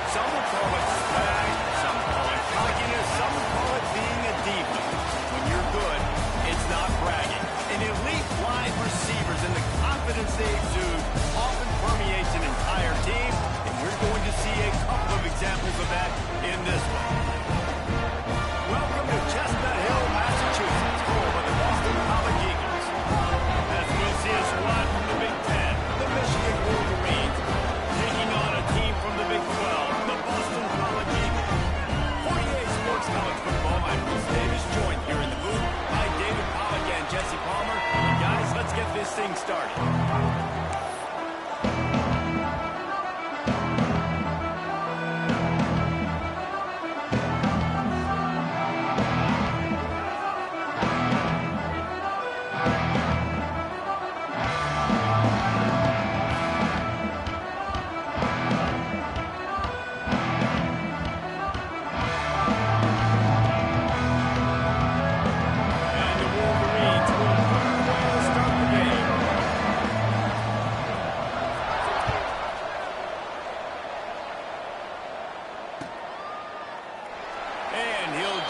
Some will call it swag, some call it cockiness, some will call it being a diva. When you're good, it's not bragging. An elite wide receivers and the confidence they exude often permeates an entire team, and you're going to see a couple of examples of that in this one. Welcome to Chestnut Hill, Massachusetts, home of the Boston College Eagles. As we'll see a squad from the Big Ten, the Michigan Wolverines, taking on a team from the Big 12, the Boston College Eagles. 48 Sports College Football, I'm Bruce Davis, joined here in the booth by David Pollack and Jesse Palmer. And guys, let's get this thing started.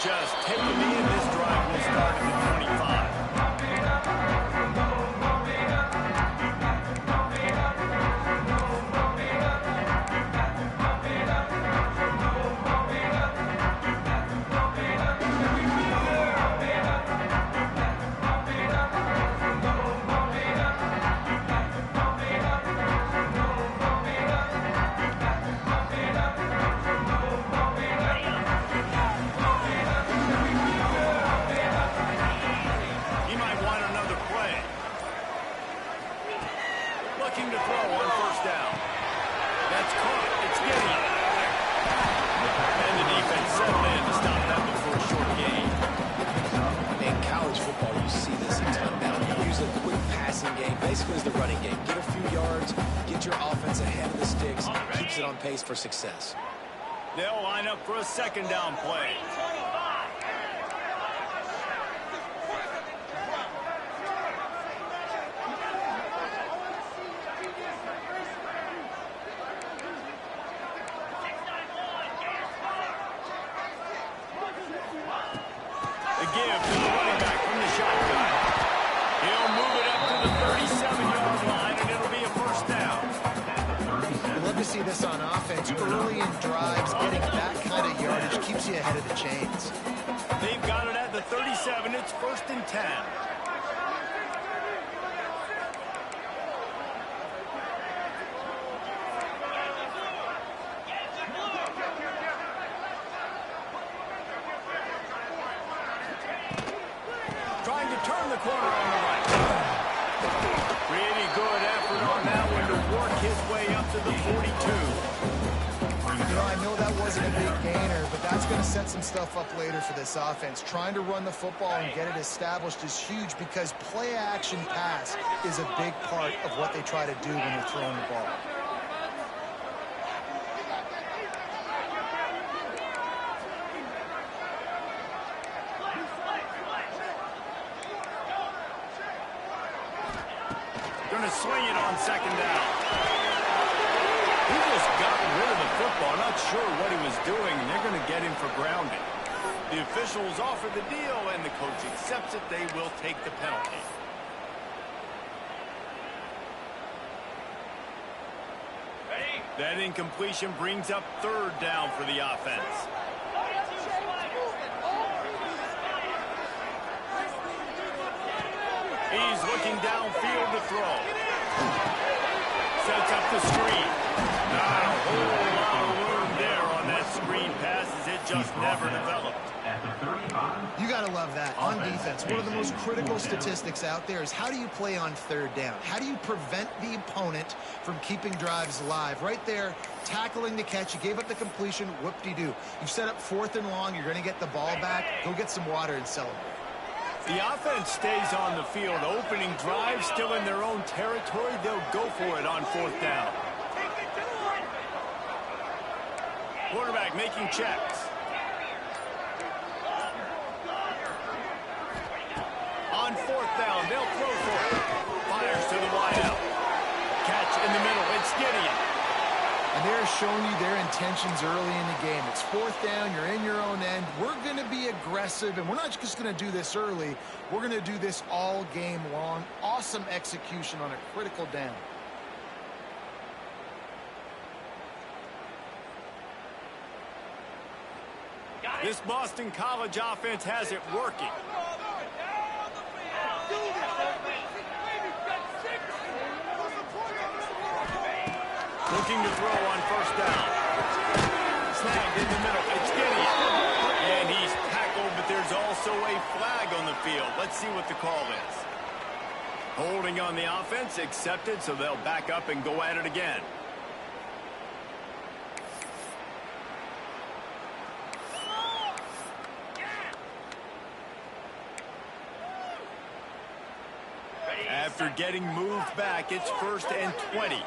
Just taking me in. This drive will start at the 25. Looking to throw on first down. That's caught. It's Gideon. And the defense settled in to stop that before a short gain. In college football, you see this a ton now. You use a quick passing game, basically as the running game. Get a few yards, get your offense ahead of the sticks, keeps it on pace for success. They'll line up for a second down play. Give to the running back from the shotgun. He'll move it up to the 37-yard line, and it'll be a first down. We love to see this on offense. Early in drives, getting that kind of yardage keeps you ahead of the chains. They've got it at the 37. It's 1st and 10. Trying to turn the corner on the right. Pretty good effort on that one to work his way up to the 42. You know, I know that wasn't a big gainer, but that's going to set some stuff up later for this offense. Trying to run the football and get it established is huge because play-action pass is a big part of what they try to do when they're throwing the ball. Going to swing it on second down. He just got rid of the football. Not sure what he was doing, and they're going to get him for grounding. The officials offer the deal, and the coach accepts it. They will take the penalty. That incompletion brings up 3rd down for the offense. He's looking downfield to throw. Sets up the screen. Not a whole lot of room there on that screen pass as it just never developed. You got to love that. On defense, one of the most critical statistics out there is how do you play on 3rd down? How do you prevent the opponent from keeping drives alive? Right there, tackling the catch. You gave up the completion. Whoop-de-doo. You set up 4th and long. You're going to get the ball back. Go get some water and celebrate. The offense stays on the field. Opening drive, still in their own territory. They'll go for it on 4th down. Quarterback making checks. On 4th down, they'll throw for it. Fires to the wideout. Catch in the middle. It's Gideon. And they're showing you their intentions early in the game. It's fourth down. You're in your own end. We're going to be aggressive, and we're not just going to do this early. We're going to do this all game long. Awesome execution on a critical down. This Boston College offense has it working. Looking to throw on first down. Snagged in the middle. It's Gideon. And he's tackled, but there's also a flag on the field. Let's see what the call is. Holding on the offense, accepted, so they'll back up and go at it again. After getting moved back, it's 1st and 20.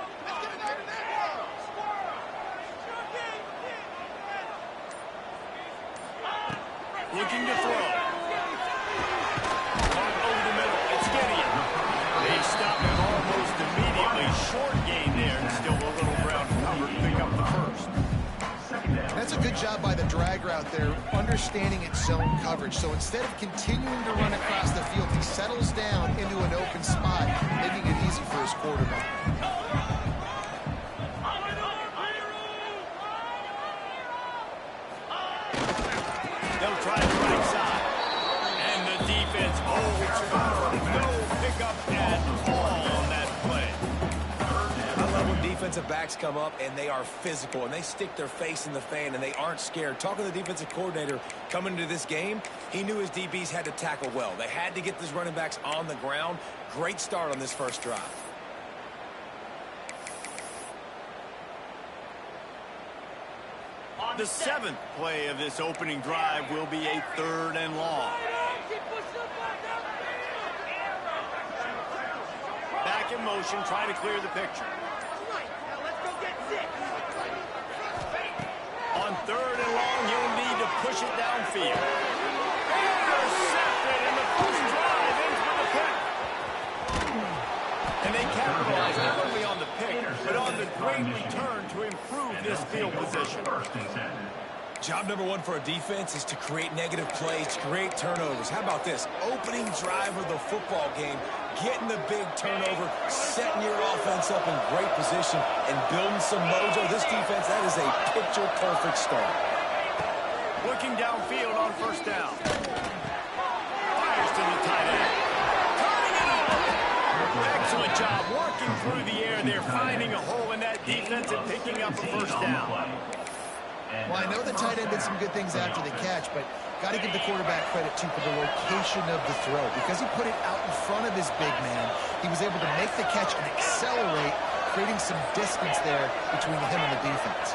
Looking to throw. Caught over the middle. It's Gideon. They stop him almost immediately. Short gain there, and still a little ground cover to pick up the first. That's a good job by the drag route there, understanding its zone coverage. So instead of continuing to run across the field, he settles down into an open spot, making it easy for his quarterback. They'll try the right side. And the defense holds firm. No pickup at all on that play. I love when defensive backs come up and they are physical and they stick their face in the fan and they aren't scared. Talking to the defensive coordinator coming into this game, he knew his DBs had to tackle well. They had to get these running backs on the ground. Great start on this first drive. The 7th play of this opening drive will be a 3rd and long. Back in motion, trying to clear the picture. On 3rd and long, you'll need to push it downfield. Intercepted, and the first drive ends with a pick. And they capitalize not only on the pick, but on the great return to improve this field position. Job number one for a defense is to create negative plays, to create turnovers. How about this? Opening drive of the football game, getting the big turnover, setting your offense up in great position, and building some mojo. This defense, that is a picture-perfect start. Looking downfield on first down. Fires to the tight end. Turning it up. Excellent job working through the air there, finding a hole in that defense and picking up a first down. Well, I know the tight end did some good things after the catch, but got to give the quarterback credit, too, for the location of the throw. Because he put it out in front of his big man, he was able to make the catch and accelerate, creating some distance there between him and the defense.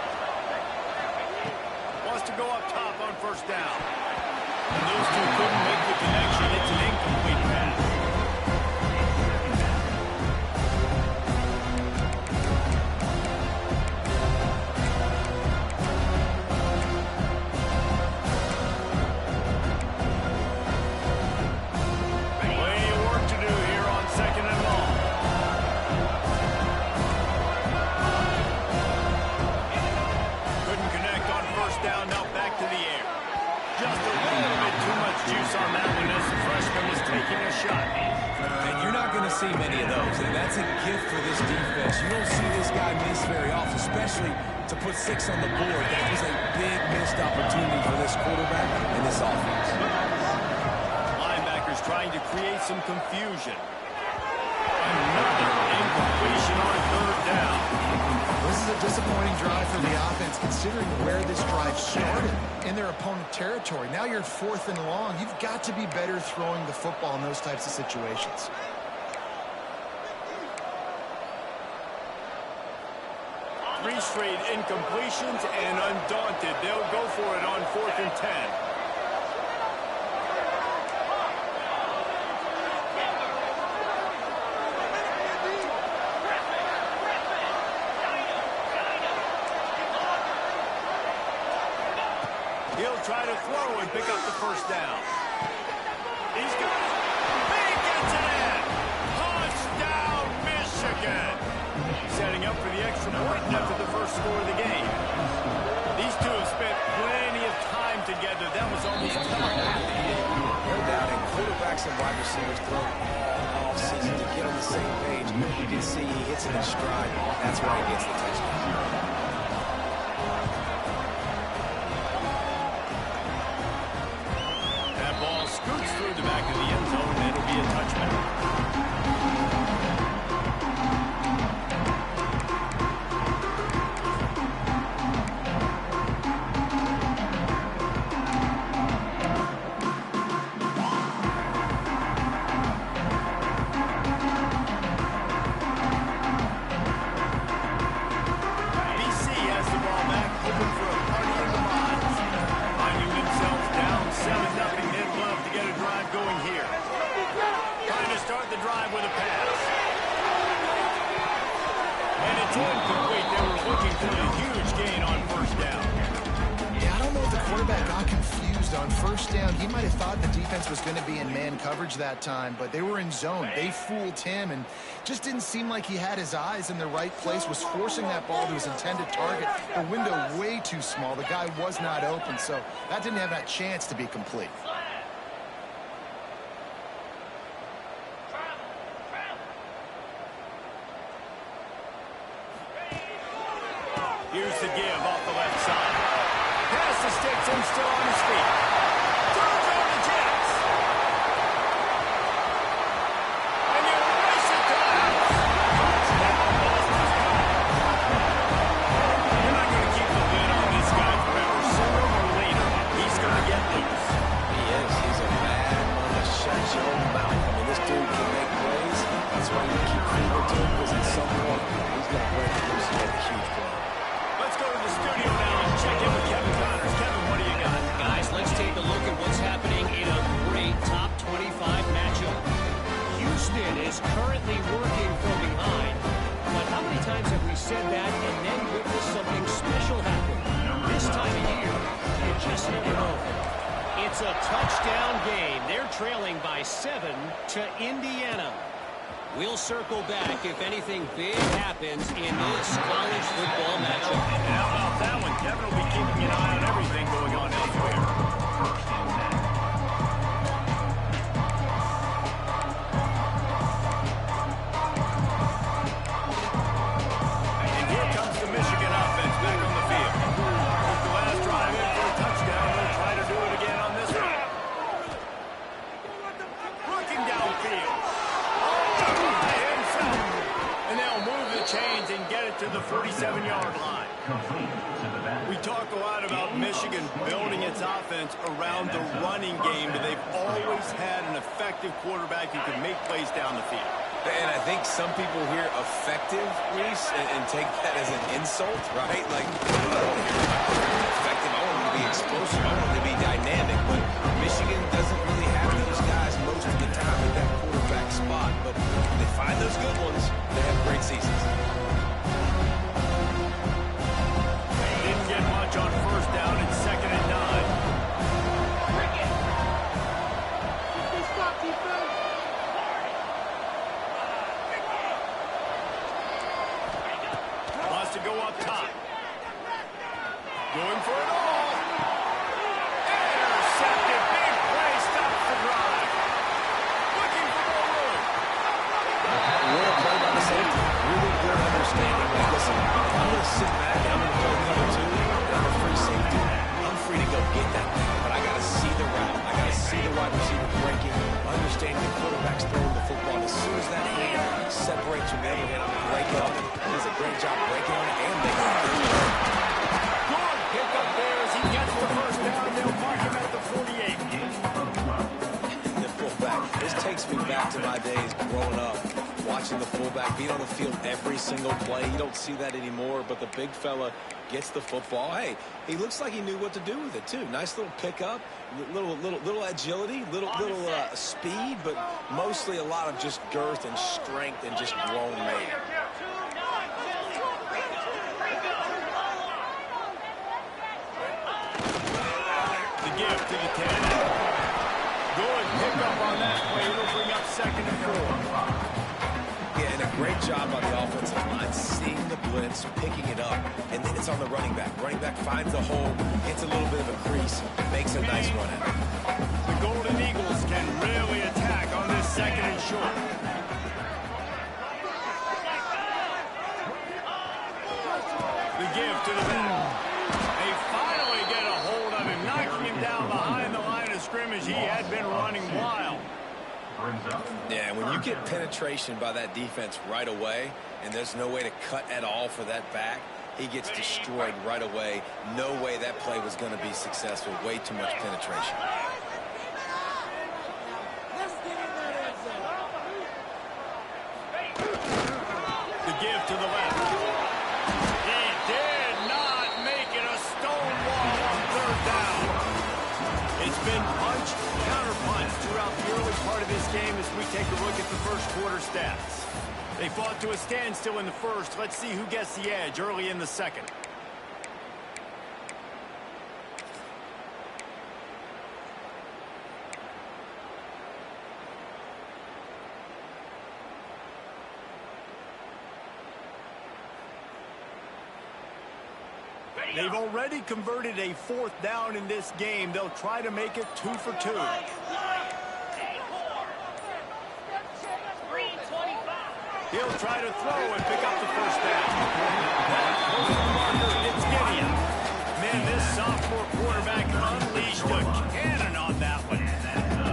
Wants to go up top on first down. And those two couldn't make the connection. It's an incomplete pass. See many of those, and that's a gift for this defense. You don't see this guy miss very often, especially to put 6 on the board. That was a big missed opportunity for this quarterback and this offense. Linebackers trying to create some confusion. Another incompletion on 3rd down. This is a disappointing drive for the offense, considering where this drive started in their opponent territory. Now you're 4th and long. You've got to be better throwing the football in those types of situations. 3 straight incompletions, and undaunted, they'll go for it on 4th and 10. He'll try to throw and pick up the first down. He's got it. He gets it in. Touchdown, Michigan. Setting up for the extra point after the first score of the game. These two have spent plenty of time together. That was almost telegraphed. No doubt, and quarterbacks and wide receivers throw all offseason to get on the same page. You can see he hits it in stride. That's why he gets the touchdown. That ball scoots through the back of the end zone, and it'll be a touchback. Was going to be in man coverage that time, but they were in zone. They fooled him and just didn't seem like he had his eyes in the right place, was forcing that ball to his intended target. The window way too small. The guy was not open, so that didn't have that chance to be complete. Here's the give off the left side. Pass to sticks him still on his feet. Is currently working from behind, but how many times have we said that and then witnessed something special happen? This time of year, you just never know. It's a touchdown game. They're trailing by 7 to Indiana. We'll circle back if anything big happens in this college football matchup. And how about that one? Kevin will be keeping an eye on everything going on elsewhere. To the 47-yard line. We talk a lot about Michigan building its offense around the running game, but they've always had an effective quarterback who can make plays down the field. And I think some people hear effective, Reese, and take that as an insult, right? Like, I don't want to hear effective. I want them to be explosive. I want them to be dynamic. But Michigan doesn't really have those guys most of the time at that quarterback spot. But when they find those good ones, they have great seasons. On first down and 2nd and 9. Wants to go up top. Going for it all. Intercepted. Big play. Stops the drive. Looking for more room. What a play by the safety. Really good understanding. Listen, I'm going to sit back and I'm going to play cover 2. I'm a free safety. I'm free to go get that thing, but I got to see the route. I got to see the wide receiver breaking, understanding the quarterback's throwing the football. As soon as that hand separates from the other hand, I'm breaking up. He does a great job breaking on it and making it. Good pick up there as he gets the first down. They'll mark him at the 48. The fullback. This takes me back to my days growing up. Watching the fullback, being on the field every single play. You don't see that anymore, but the big fella gets the football. Hey, he looks like he knew what to do with it, too. Nice little pickup, little agility, little speed, but mostly a lot of just girth and strength and just grown man. The give to the 10. Good pickup on that play. It'll bring up 2nd and 4. Yeah, and a Great job on the offensive line, seeing the blitz, picking it up, and then it's on the running back. Running back finds a hole, gets a little bit of a crease, makes a nice run at it. The Golden Eagles can really attack on this second and short. The give to the back. They finally get a hold of him, knocking him down behind the line of scrimmage. He had been running wild. Yeah, when you get penetration by that defense right away, and there's no way to cut at all for that back, he gets destroyed right away. No way that play was going to be successful. Way too much penetration. The give to the left. He did not make it a stone wall on third down. It's been punch, counter-punch throughout the early part of this game as we take a look at the first quarter stats. They fought to a standstill in the first. Let's see who gets the edge early in the second. They've already converted a fourth down in this game. They'll try to make it 2 for 2. He'll try to throw and pick up the first down. That postal marker hits Gideon. Man, this sophomore quarterback unleashed a cannon on that one.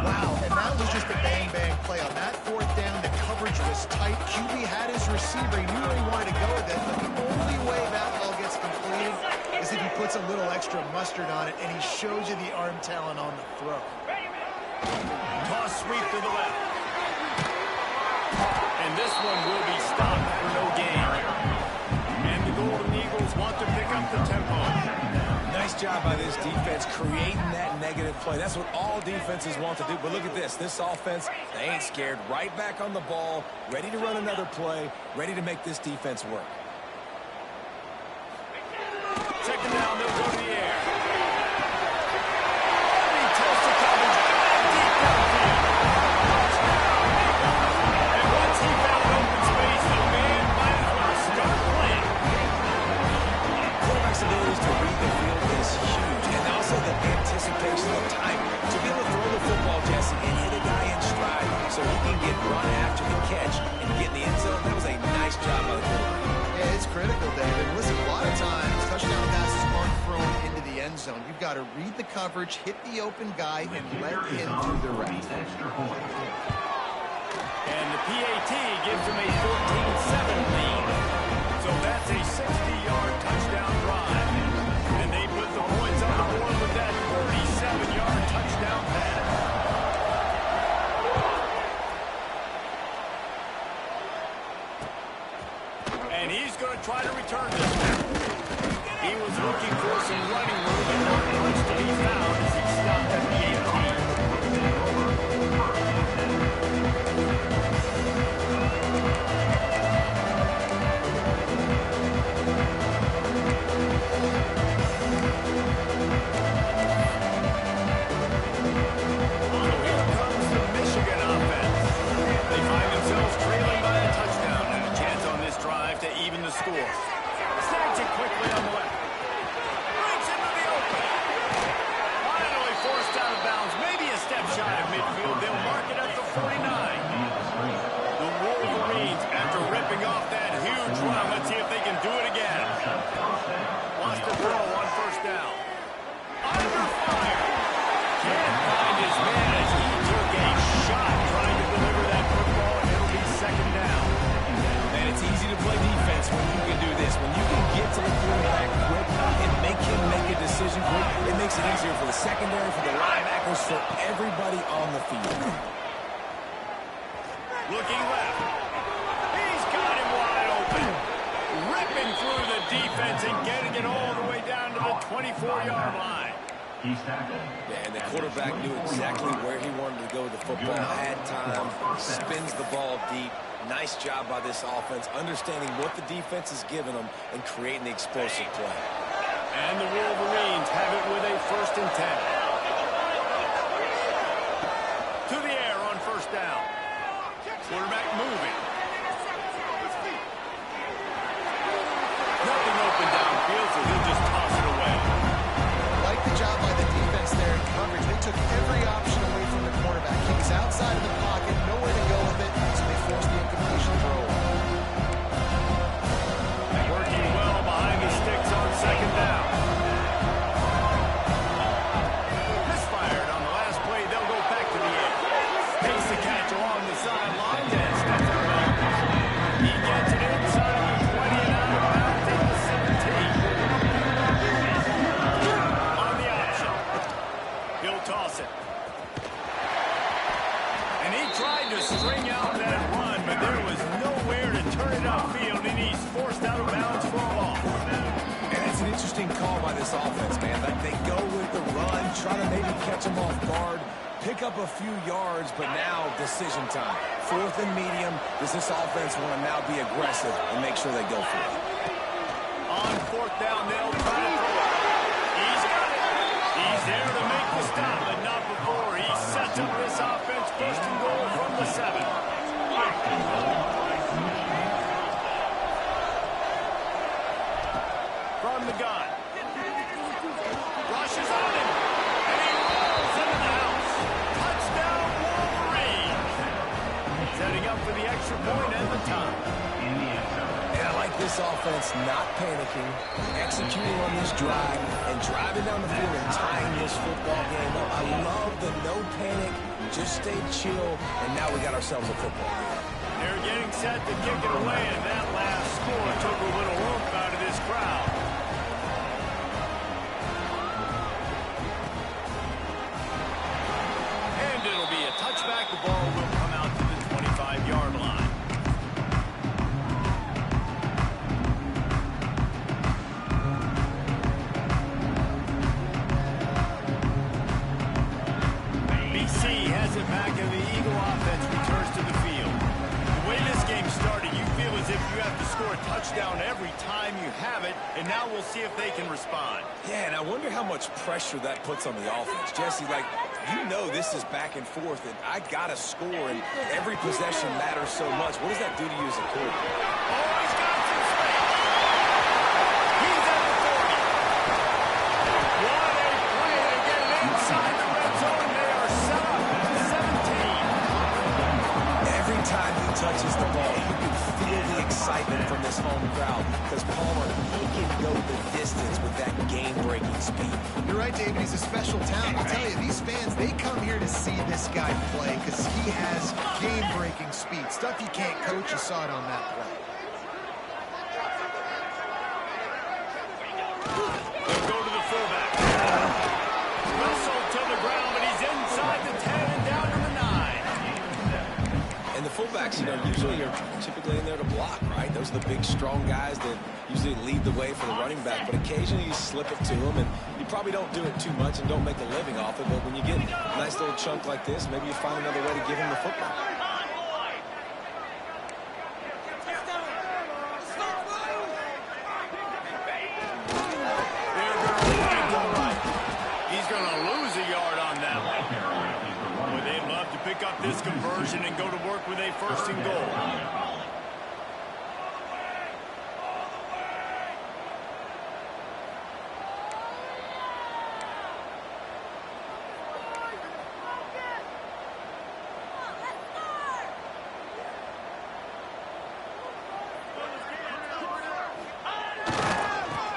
Wow, and that was just a bang-bang play. On that fourth down, the coverage was tight. QB had his receiver. He knew where he wanted to go with it, but the only way that ball gets completed is if he puts a little extra mustard on it, and he shows you the arm talent on the throw. Toss sweep to the left. And this one will be stopped for no gain. And the Golden Eagles want to pick up the tempo. Nice job by this defense creating that negative play. That's what all defenses want to do. But look at this. This offense, they ain't scared. Right back on the ball, ready to run another play, ready to make this defense work. Second down, they'll go to the air. And he tossed the coverage deep downfield. And once he found open space, the man might as well start playing. Quarterback's ability to read the field is huge, and also the anticipation of time to be able to throw the football, Jesse, and hit a guy in stride so he can get run after the catch and get in the end zone. That was a nice job by the quarterback. Yeah, it's critical, David. Listen, a lot of times, touchdown passes aren't thrown into the end zone. You've got to read the coverage, hit the open guy, and let him do the rest. And the PAT gives them a 14-7 lead. So that's a 60-yard touchdown drive. And they put the points on the board with that 47-yard touchdown pass. And he's going to try to return this one. He was looking for some running room and not much to be found as he stopped at the 49. The Wolverines, after ripping off that huge run, let's see if they can do it again. Wants to throw on first down. Under fire. Can't find his man as he took a shot trying to deliver that football, and it'll be second down. And it's easy to play defense when you can do this. When you can get to the quarterback quick and make him make a decision quick, it makes it easier for the secondary, for the linebackers, for everybody on the field. Looking left. He's got him wide open. Ripping through the defense and getting it all the way down to the 24-yard line. Yeah, and the quarterback knew exactly where he wanted to go with the football, had time, spins the ball deep. Nice job by this offense, understanding what the defense is giving them and creating the explosive play. And the Wolverines have it with a 1st and 10. To the air on first down. Quarterback moving. this offense, man. Like they go with the run, try to maybe catch them off guard, pick up a few yards, but now decision time. 4th and medium. Does this offense want to now be aggressive and make sure they go for it? On 4th down, they'll try to throw it. He's got it. He's there to make the stop, but not before. He sets up this offense 1st and goal from the 7. From the gun. Rushes on him. And he rolls into the house. Touchdown, Wolverine. Setting up for the extra point and the tie. And I like this offense not panicking, executing on this drive, and driving down the field and tying this football game up. I love the no panic, just stay chill, and now we got ourselves a football game. They're getting set to kick it away, and that last score took a little oomph out of this crowd. And it'll be a touchback. The ball will come out to the 25-yard line. BC has it back, and the Eagle offense returns to the field. The way this game started, you feel as if you have to score a touchdown every time you have it, and now we'll see if they can respond. Yeah, and I wonder how much pressure that puts on the offense. Jesse, like, you know this is back and forth, and I got to score, and every possession matters so much. What does that do to you as a quarterback? Oh, he's got some space. He's at the 40. What a play to get it inside the red zone. They are set up at 17. Every time he touches the ball, you can feel the excitement from this home crowd because Palmer, he can go the distance with that game-breaking speed. You're right, David. He's a special talent. I'll tell you, these fans, they come here to see this guy play because he has game-breaking speed. Stuff you can't coach. You saw it on that play. They'll go to the fullback. Whistled to the ground, but he's inside the 10 and down to the 9. And the fullbacks, you know, usually are typically in there to block, right? Those are the big, strong guys that usually lead the way for the running back. But occasionally you slip it to them, and you probably don't do it too much and don't make a living off it. But when you get a nice little chunk like this, maybe you find another way to give him the football. He's going to lose a yard on that one. Boy, they'd love to pick up this conversion and go to work with a 1st and goal.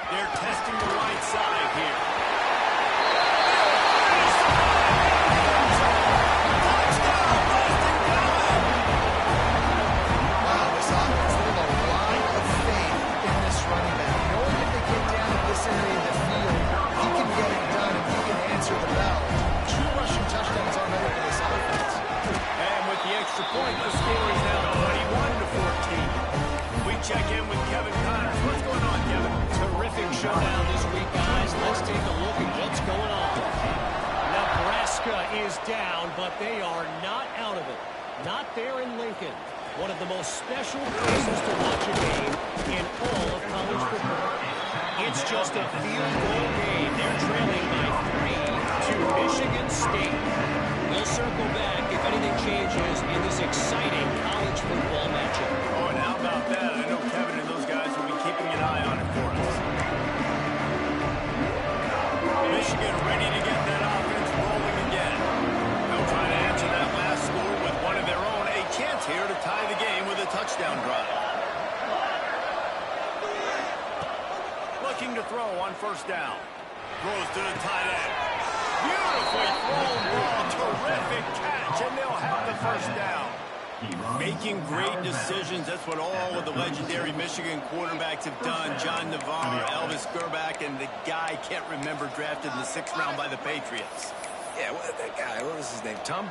They're testing the right side here. Wow, this offense, they have a lot of faith in this running back. Knowing if they get down in this area of the field, he can get it done and he can answer the bell. 2 rushing touchdowns on the way for this offense. And with the extra point, the score is now 21-14. We check in with Kevin Connors. What's going on, Kevin? Terrific showdown this week, guys. Let's take a look at what's going on. Nebraska is down, but they are not out of it. Not there in Lincoln. One of the most special places to watch a game in all of college football. It's just a field goal game. They're trailing by 3 to Michigan State. We'll circle back if anything changes in this exciting college football matchup. Oh, and how about that? I know Kevin and those guys will be keeping an eye on it for us. Michigan ready to get that offense rolling again. They'll try to answer that last score with one of their own. A chance here to tie the game with a touchdown drive. Looking to throw on 1st down. Throws to the tight end. Beautifully thrown ball. Terrific catch, and they'll have the 1st down. Making great decisions. That's what all of the legendary Michigan quarterbacks have done. John Navarre, Elvis Gerbach, and the guy can't remember drafted in the 6th round by the Patriots. Yeah, that guy, what was his name? Tom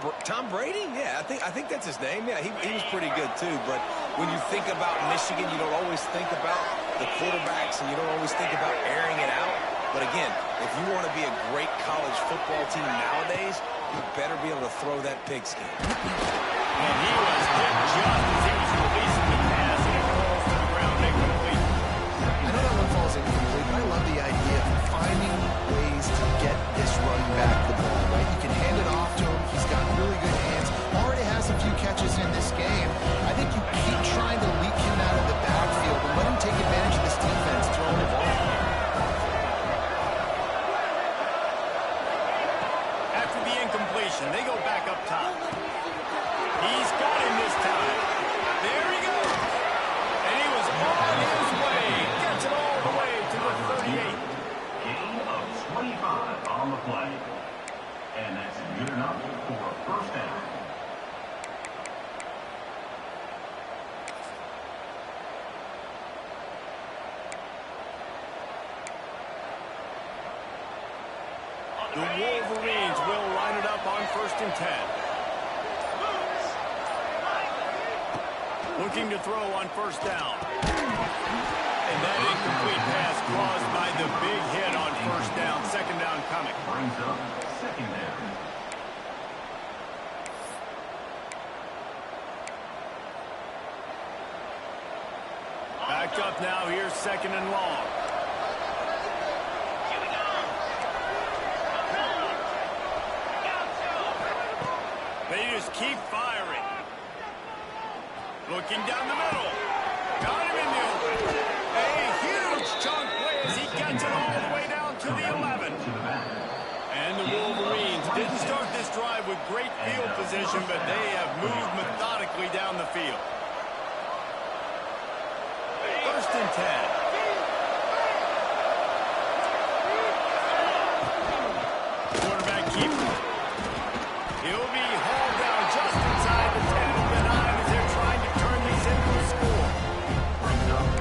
Brady? Yeah, I think that's his name. Yeah, he was pretty good too. But when you think about Michigan, you don't always think about the quarterbacks, and you don't always think about airing it out. But again, if you want to be a great college football team nowadays, you better be able to throw that pigskin. And he was hit just as he was releasing the pass, and it falls to the ground incomplete. I know that one falls incomplete, but I love the idea of finding ways to get this running back the ball, right? You can hand it off to him. He's got really good hands. Already has a few catches in this game. I think you keep trying to leak him out of the backfield and let him take advantage of this defense throwing the ball. After the incompletion, they go back up top. He's got him this time. There he goes. And he was on his way. Gets it all the way to the 38. Gain of 25 on the play. And that's good enough for a first down. The Wolverines will line it up on 1st and 10. Looking to throw on 1st down. And that incomplete pass caused by the big hit on 1st down. 2nd down coming. Brings up 2nd down. Back up now. Here's 2nd and long. They just keep firing. Looking down the middle. Got him in the open. A huge chunk play as he gets it all the way down to the 11. And the Wolverines didn't start this drive with great field position, but they have moved methodically down the field. 1st and 10. Quarterback keeper. He'll be hauled down just inside the 10 of the 9 as they're trying to turn this into a score.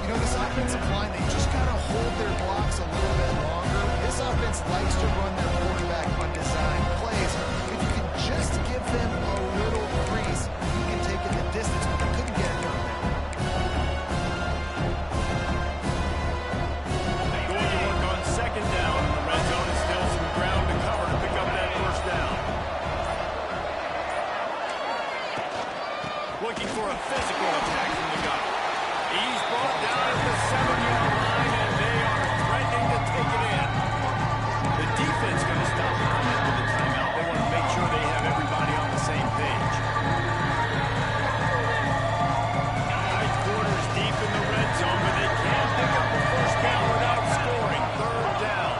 You know, this offensive line, they just got to hold their blocks a little bit longer. This offense likes to run their quarterback undesigned plays. If you can just give them a little breeze, you can take it the distance, but they couldn't get it done there. Going to work on 2nd down in the red zone. Is still some ground to cover to pick up that 1st down. Looking for a physical attack from the gun. He's brought down at the 7-yard line, and they are threatening to take it in. The defense going to stop the comment with a timeout. They want to make sure they have everybody on the same page. High quarters deep in the red zone, but they can't pick up the 1st down without scoring. 3rd down.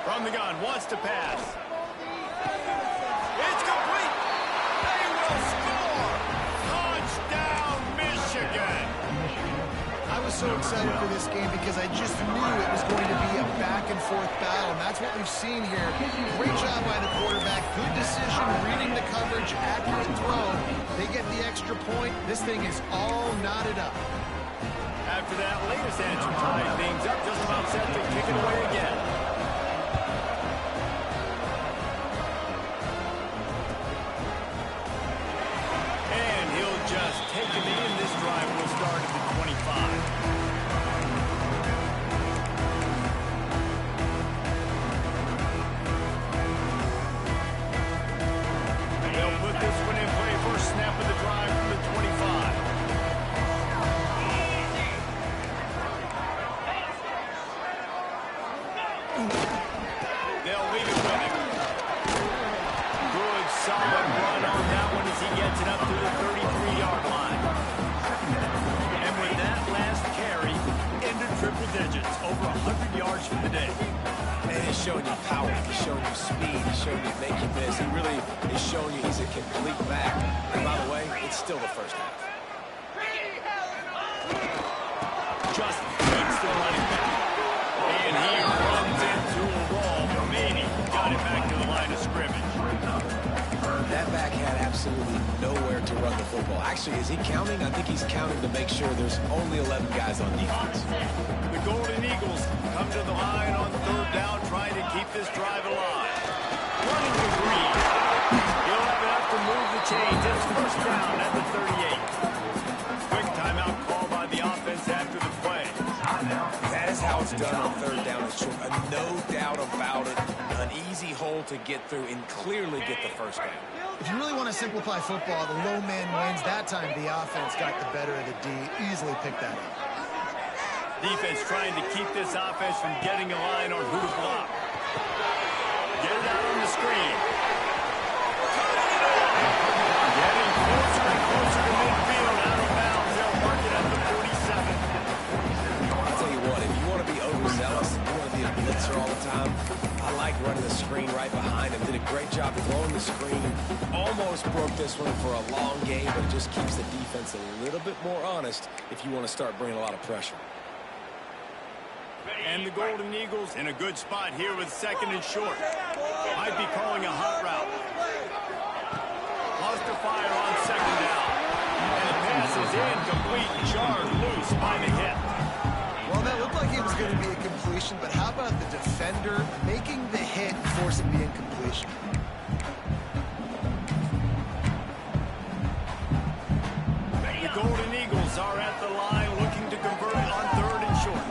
From the gun, wants to pass. It's complete. They will score. Touchdown, Michigan. I was so excited for this game because I just knew it was going to be a back-and-forth battle, and that's what we've seen here. Great job by the quarterback. Good decision, reading the coverage, accurate throw. They get the extra point. This thing is all knotted up. After that latest answer tied things up, just about set to kick it away again. And he'll just take him in. This drive will start at the 25. They'll put this one in play. First snap of the drive from the 25. They'll leave it with him. Good, solid run on that one as he gets it up to the 33-yard line. And with that last carry, into triple digits, over 100 yards for the day. And he's showing you power. He's showing you speed. He's showing you make you miss. He really is showing you he's a complete back. And by the way, it's still the 1st half. Just beats the running back. And he runs into a wall. Maybe got it back to the line of scrimmage. That back had absolutely nowhere to run the football. Actually, is he counting? I think he's counting to make sure there's only 11 guys on defense. The Golden Eagles come to the line on 3rd down, trying to keep this drive alive. Running to Green. He'll have enough to move the chains. It's 1st down at the 38. Quick timeout call by job's done on third down and short. No doubt about it. An easy hole to get through and clearly get the first down. If you really want to simplify football, the low man wins. That time the offense got the better of the D. Easily picked that up. Defense trying to keep this offense from getting a line on who to block. Get it out on the screen. Getting closer and closer to midfield, out of bounds. They'll mark it at the 47. I'll tell you what, if you want to be overzealous, you want to be a blitzer all the time, I like running the screen right behind him. Did a great job throwing the screen. Almost broke this one for a long game, but it just keeps the defense a little bit more honest if you want to start bringing a lot of pressure. And the Golden Eagles in a good spot here with second and short. Might be calling a hot route. Lost to fire on second down. And the pass is incomplete, jarred loose by the hit. Well, that looked like it was going to be a completion, but how about the defender making the hit and forcing the incompletion? The Golden Eagles are at the line looking to convert it on third and short.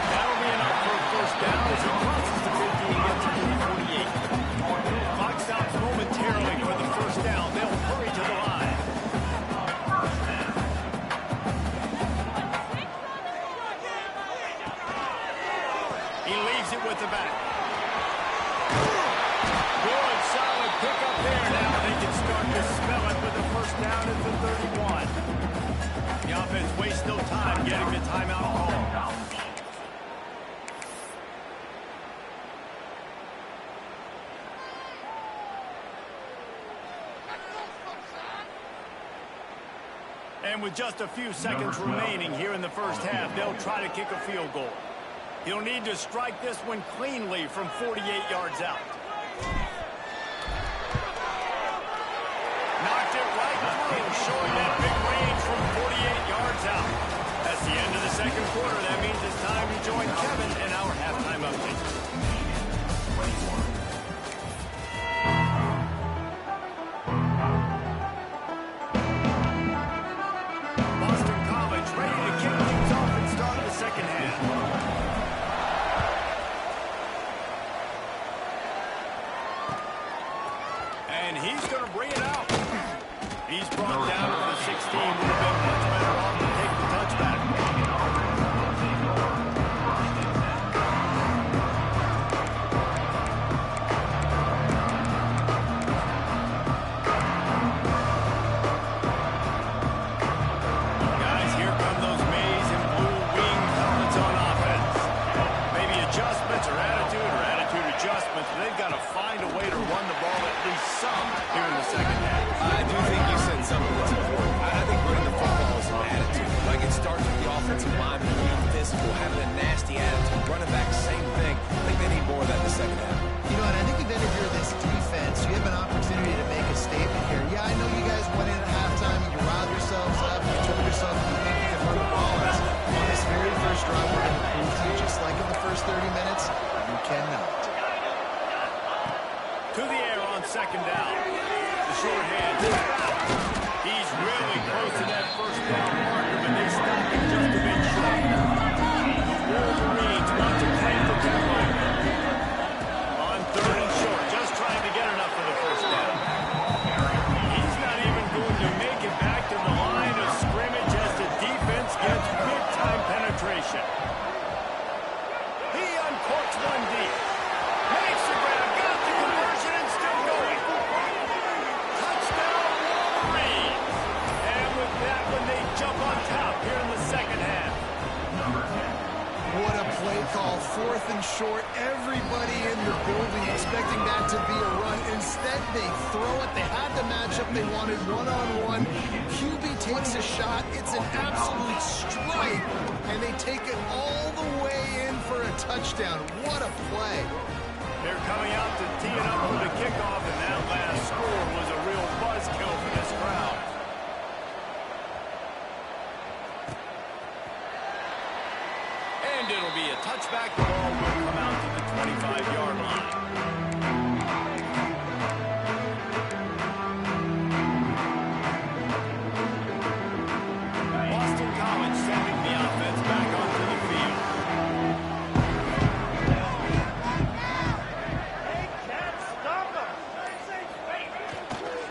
That'll be enough for a first down as he crosses the 50 and gets to the 48. Clock stops momentarily for the first down. They'll hurry to the line. He leaves it with the back. Good, solid pickup there. Now they can start to smell it with the first down at the 31. The offense wastes no time getting the timeout call. And with just a few seconds remaining here in the first half, they'll try to kick a field goal. He'll need to strike this one cleanly from 48 yards out. Knocked it right through, showing that big range from 48 yards out. That's the end of the second quarter. That means it's time to join Kevin in our halftime update. Boston College ready to kick things off and start the second half. And he's going to bring it out. He's brought down to the 16. Would have been much better off to take the touchback. Guys, here come those maize and blue wing helmets on offense. Maybe adjustments or attitude adjustments, but they've got to find a way to run the ball at least some here in the second half. I do think you said something that's important. I think running the football is an attitude. Like it starts with the offensive line being physical, having a nasty attitude. Running back, same thing. I think they need more of that in the second half. You know, and I think if any of you are this defense, you have an opportunity to make a statement here. Yeah, I know you guys went in at halftime and you riled yourselves up and you told yourself you think you can run the ball. On this very first drive, we're going to prove to you, just like in the first 30 minutes, you cannot. To the air on second down. The short hand. He's really close to that first down marker, but they stop him just a bit short. The Wolverines want to plant the two-line. On third and short, just trying to get enough for the first down. He's not even going to make it back to the line of scrimmage as the defense gets big-time penetration. He uncorks one deep. Makes the grab, got the conversion, and still going. Touchdown, Wolverines. And with that one, they jump on top here in the second half. What a play call. Fourth and short. Everybody in the building expecting that to be a run. Instead, they throw it. They had the matchup they wanted one-on-one. QB takes a shot. It's an absolute strike. And they take it all the way in for a touchdown. What a play. They're coming out to tee it up for the kickoff, and that last score was a real buzzkill for this crowd. And it'll be a touchback. The ball will come out to the 25-yard line.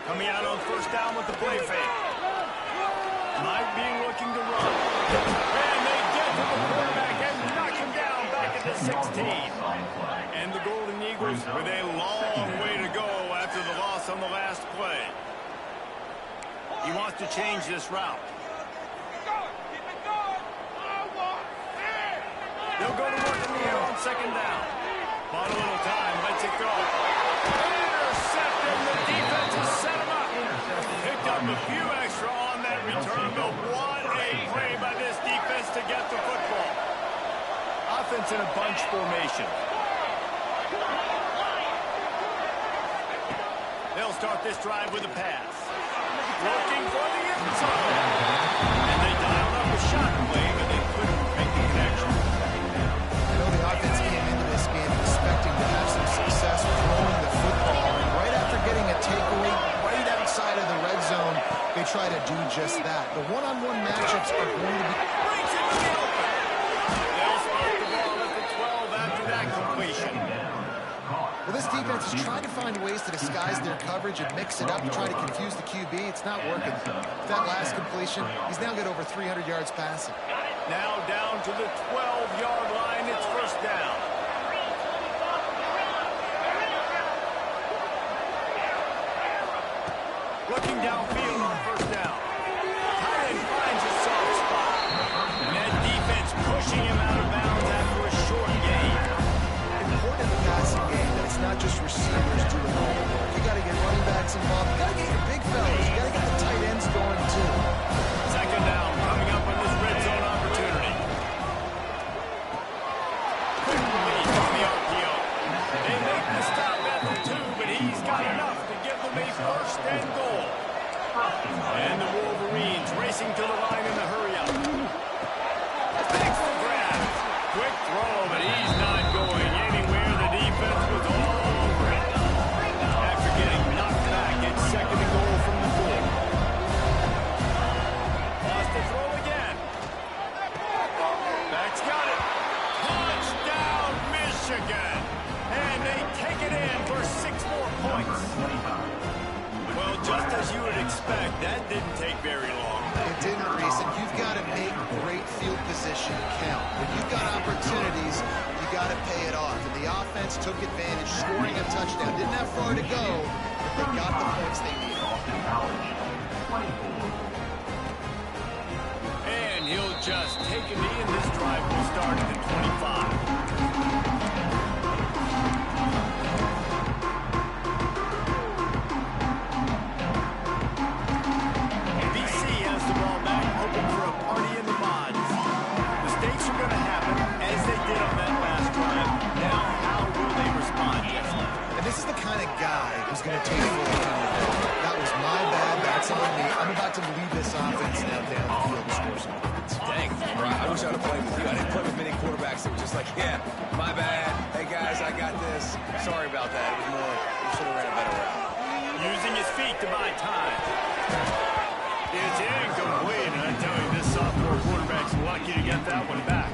Coming out on first down with the play fake. Might be looking to run. And they get to the quarterback and knock him down back at the 16. And the Golden Eagles with a long way to go after the loss on the last play. He wants to change this route. They'll go to work in the air on second down. Bought a little time, lets it go. Intercepted, the defense has set him up. Picked up a few extra on that return, but what a play by this defense to get the football. Offense in a bunch formation. They'll start this drive with a pass. Looking for the end zone. And they dialed up a shot play, but they couldn't make the connection. I know the offense came into this game expecting to have some success throwing the football. And right after getting a takeaway right outside of the red zone, they try to do just that. The one-on-one matchups are going to be... Brings it to the open. They'll spot the ball at the 12 after that completion. Well, this defense is trying to find ways to disguise their coverage and mix it up and try to confuse the QB. It's not working. That last completion, he's now got over 300 yards passing. Now down to the 12-yard line. It's first down. Looking downfield on first down. Tight end finds a soft spot. And that defense pushing him out of bounds after a short gain. Important in the passing game that it's not just receivers doing all the work. You got to get running backs involved. You got to get your big fellas. You got to get the tight ends going too. Second down coming up on this red zone opportunity. Quick release on the RPO. They make the stop at the 2, but he's got enough to give them a first and goal. And the Wolverines racing to the line in the hurry-up. Takes the grab. Quick throw, but he's not going anywhere. The defense was all over it. After getting knocked back, it's second and goal from the 4. Lost the throw again. Back's got it. Touchdown, Michigan. And they take it in for 6 more points. Well, just as you would expect, that didn't take very long. It didn't, Reese, and you've got to make great field position count. When you've got opportunities, you got to pay it off. And the offense took advantage, scoring a touchdown. Didn't have far to go, but they got the points they needed. And he'll just take a knee, and this drive will start at the 25. BC has the ball back, hoping for a party in the mods. Mistakes are going to happen, as they did on that last drive. Now, how will they respond, Jesse? And this is the kind of guy who's going to take full accountability. That was my bad. That's on me. I'm about to lead this offense now down the field and score some points. Dang, bro, I wish I would have played with you. I didn't play with many quarterbacks that were just like, yeah, my bad. Hey, guys, I got this. Sorry about that. It was more, we should have ran a better route. Using his feet to buy time. It's incomplete, and I tell you, this sophomore quarterback's lucky to get that one back.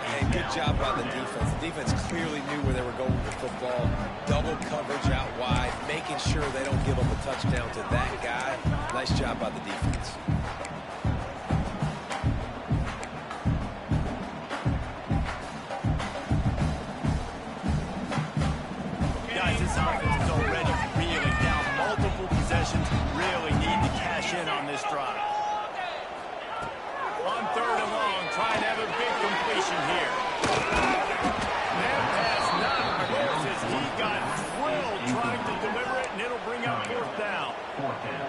Hey, good job by the defense. The defense clearly knew where they were going with the football. Double coverage out wide, making sure they don't give up a touchdown to that guy. Nice job by the defense. Guys, this offense is already reeling down multiple possessions. Really need to cash in on this drive. On third and long, trying to have a big completion here. That pass not close as he got drilled trying to deliver it, and it'll bring up fourth down.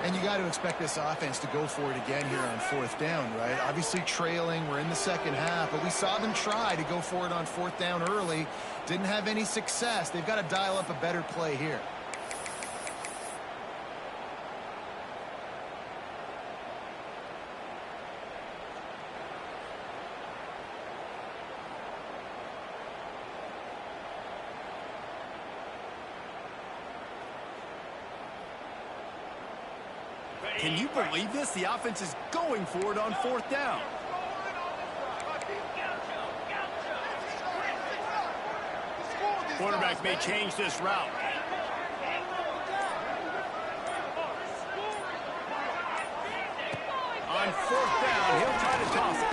And you got to expect this offense to go for it again here on fourth down, right? Obviously trailing, we're in the second half, but we saw them try to go for it on fourth down early. Didn't have any success. They've got to dial up a better play here. Can you believe this? The offense is going for it on fourth down. Quarterback may change this route. fourth down. He'll try to toss it.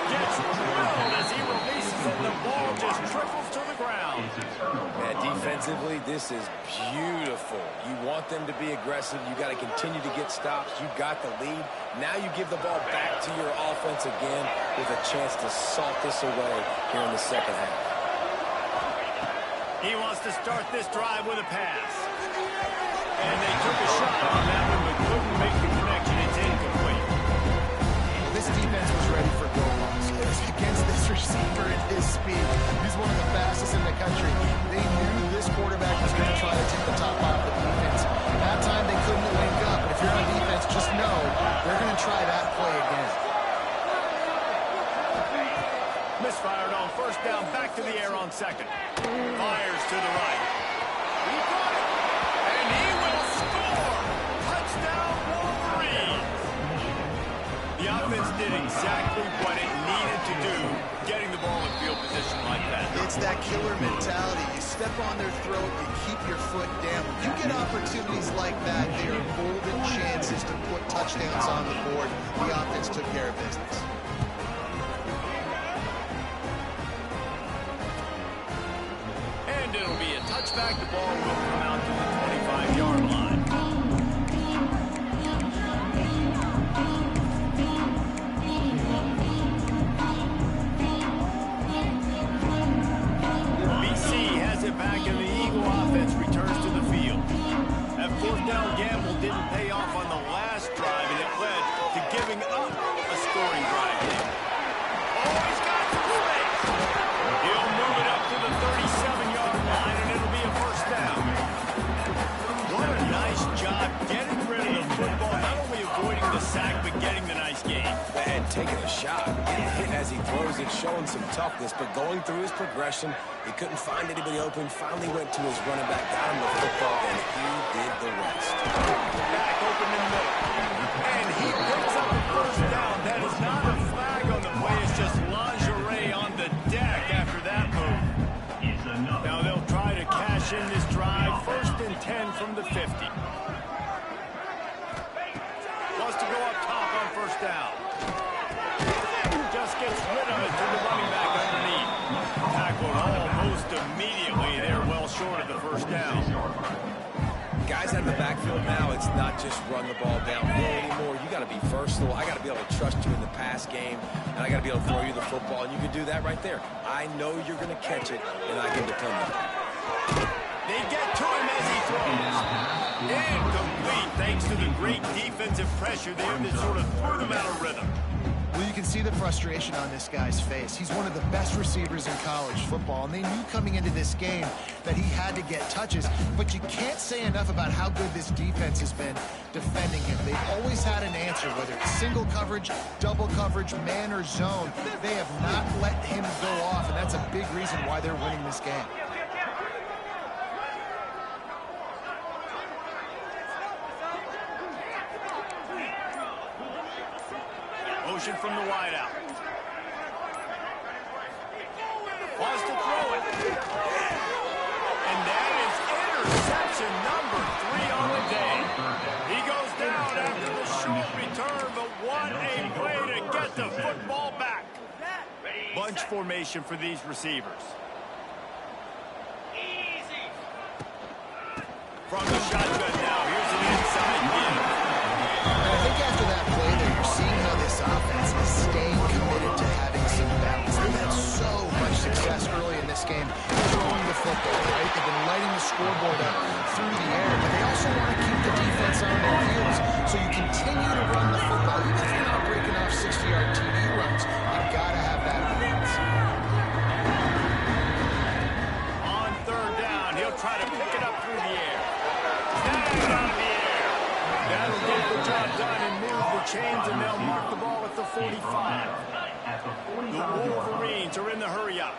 Gets drilled as he releases it. The ball just trickles to the ground. Yeah, defensively, this is beautiful. You want them to be aggressive. You got to continue to get stops. You got the lead. Now you give the ball back to your offense again with a chance to salt this away here in the second half. He wants to start this drive with a pass. And they took a shot on that one, but couldn't make the connection. It's incomplete. This defense was ready for goal lines. It was against this receiver at his speed. He's one of the fastest in the country. They knew this quarterback was going to try to take the top off the defense. That time they couldn't link up. But if you're on defense, just know they're going to try that play again. Misfired on first down, back to the air on second. Fires to the right. He got it, and he will score! Touchdown, Wolverines! The offense did exactly what it needed to do, getting the ball in field position like that. It's that killer mentality. You step on their throat, you keep your foot down. When you get opportunities like that, they are golden chances to put touchdowns on the board. The offense took care of business. It'll be a touchback. The ball will come out to the 25-yard line. BC has it back, and the Eagle offense returns to the field. That fourth down gamble didn't pay off on the last drive, and it led to giving up a scoring drive here. Oh, he's got some space. He'll move it up to the 37-yard line, and it'll be a first down. What a nice job getting rid of the football, not only avoiding the sack, but getting the nice gain. And taking a shot, getting hit as he throws it, showing some toughness, but going through his progression, he couldn't find anybody open, finally went to his running back, got him the football, and he did the rest. Back open in the middle, and he picks up a first down. That is not a flag on the play, it's just lingerie on the deck after that move. Now they'll try to cash in this drive, 1st and 10 from the 50. Wants to go up top on first down. Just gets rid of it to the running back underneath. Tackled almost immediately. They're well short of the first down. Guys out of the backfield now, it's not just run the ball downhill anymore. You got to be versatile. I got to be able to trust you in the pass game, and I got to be able to throw you the football, and you can do that right there. I know you're going to catch it, and I can depend on it. They get to him as he throws. Incomplete, thanks to the great defensive pressure there that sort of threw them out of rhythm. Well, you can see the frustration on this guy's face. He's one of the best receivers in college football, and they knew coming into this game that he had to get touches, but you can't say enough about how good this defense has been defending him. They've always had an answer, whether it's single coverage, double coverage, man or zone. They have not let him go off, and that's a big reason why they're winning this game. Motion from the wideout. Wants to throw it. And that is interception number 3 on the day. He goes down after the short return, but what a play to get the football back. Bunch formation for these receivers. From the shotgun now, here's an inside give. I think after that play there, you're seeing how this offense is staying committed to having some balance. They've had so much success early in this game throwing the football, right? They've been lighting the scoreboard up through the air, but they also want to keep the defense on their heels. So you continue to run the football. Even if you're not breaking off 60-yard TD runs, you got to have that balance. On third down, he'll try to pick it up through the air. Snagged out of the air. That'll get the job done and move the chains, and they'll mark the ball at the 45. The Wolverines are in the hurry-up.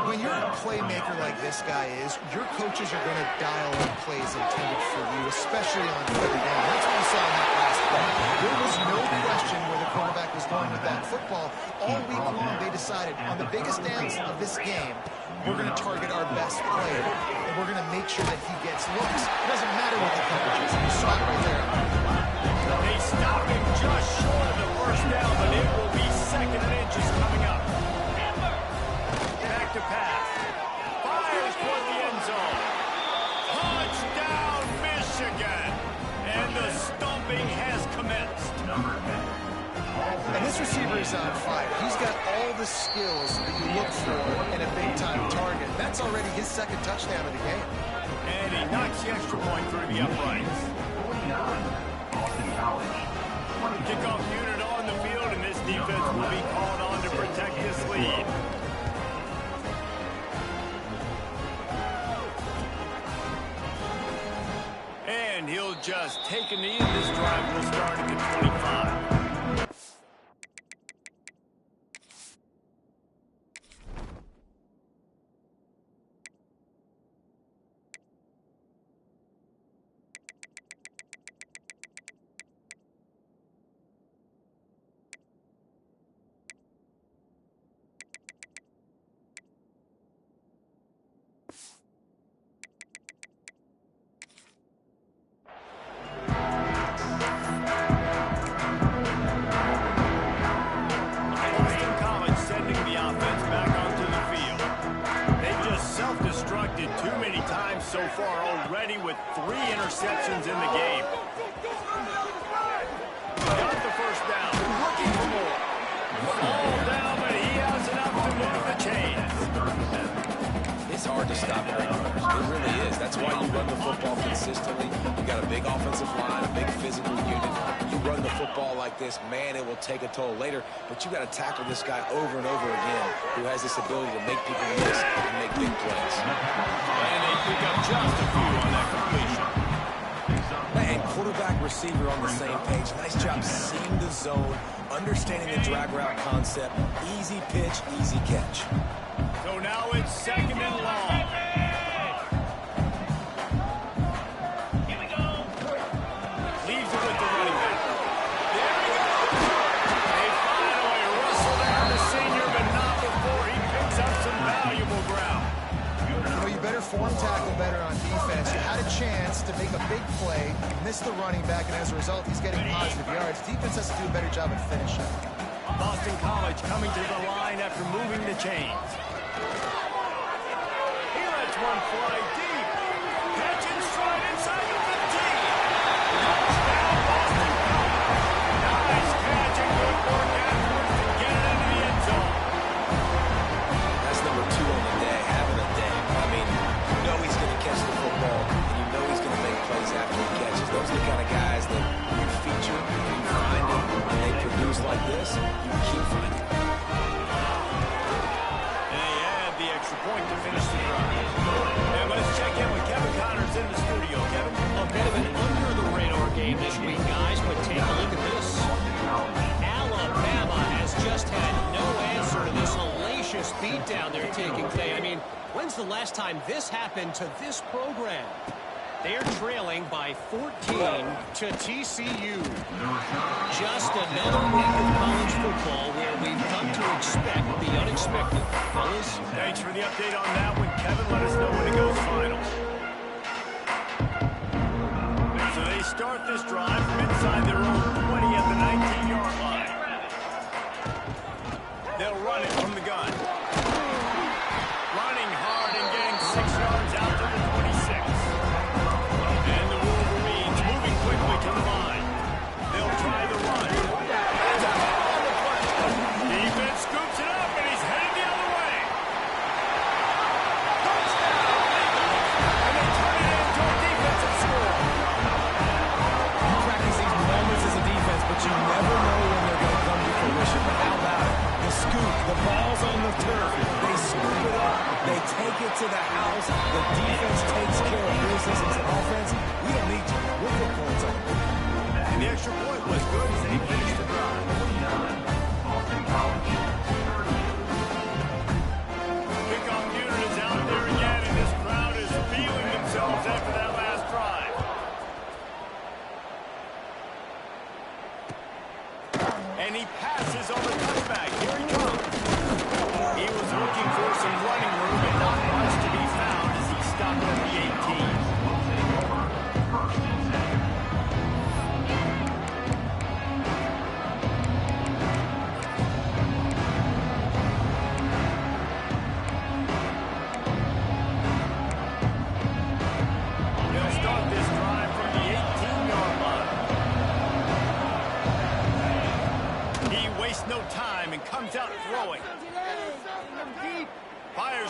When you're a playmaker like this guy is, your coaches are going to dial up plays intended for you, especially on third down. That's what we saw in that last play. There was no question where the quarterback was going with that football. All week long, they decided on the biggest downs of this game, we're going to target our best player, and we're going to make sure that he gets looks. It doesn't matter what the coverage is. You saw it right there. They stop him just to pass. Fires toward the end zone. Touchdown, Michigan! And the stomping has commenced. And this receiver is on fire. He's got all the skills that you look for in a big-time target. That's already his second touchdown of the game. And he knocks the extra point through the uprights. Kickoff unit on the field, and this defense will be called on to protect this lead. And he'll just take a knee, and this drive will start at the 25. Too many times so far already with 3 interceptions in the game. Got the first down. Looking for more. All down, but he has enough to move the chains. It's hard to stop great runners. It really is. That's why you run the football consistently. You got a big offensive line, a big physical unit. You run the football like this, man, it will take a toll later. But you got to tackle this guy over and over again who has this ability to make people miss and make big plays. And they pick up just a few on that completion. And quarterback, receiver on the same page. Nice job seeing the zone, understanding the drag route concept. Easy pitch, easy catch. So now it's 2nd and long. Here we go. Leaves it with the running back. There he goes. They finally wrestle down the senior, but not before he picks up some valuable ground. Well, you better form tackle better on defense. You had a chance to make a big play, missed the running back, and as a result, he's getting positive yards. Defense has to do a better job at finishing. Boston College coming to the line after moving the chains. He lets one fly deep. Catch and stride inside the 15. Touchdown, Boston College. Nice catch and good work afterwards to get it into the end zone. That's number 2 on the day, having a day. I mean, you know he's going to catch the football, and you know he's going to make plays after he catches. Those are the kind of guys that you feature, you find them, and they produce like this, you keep finding them. Point to finish the drive. And let's check in with Kevin Connors in the studio. Kevin? A bit of an under-the-radar game this week, guys, but take a look at this. Alabama has just had no answer to this hellacious beatdown they're taking today. I mean, when's the last time this happened to this program? They're trailing by 14 to TCU. Just another week of college football where we've come to expect the unexpected. Fellas? Thanks for the update on that one, Kevin. Let us know when it goes final. So they start this drive from inside their own 20 at the 19-yard line. They'll run it from the gun. Running hard and getting 6 yards out to the 26. And the Wolverines moving quickly to the line. They'll try the run. That's a ball on the play. Defense scoops it up, and he's headed the other way. Touchdown! And they turn it into a defensive score. You practice these moments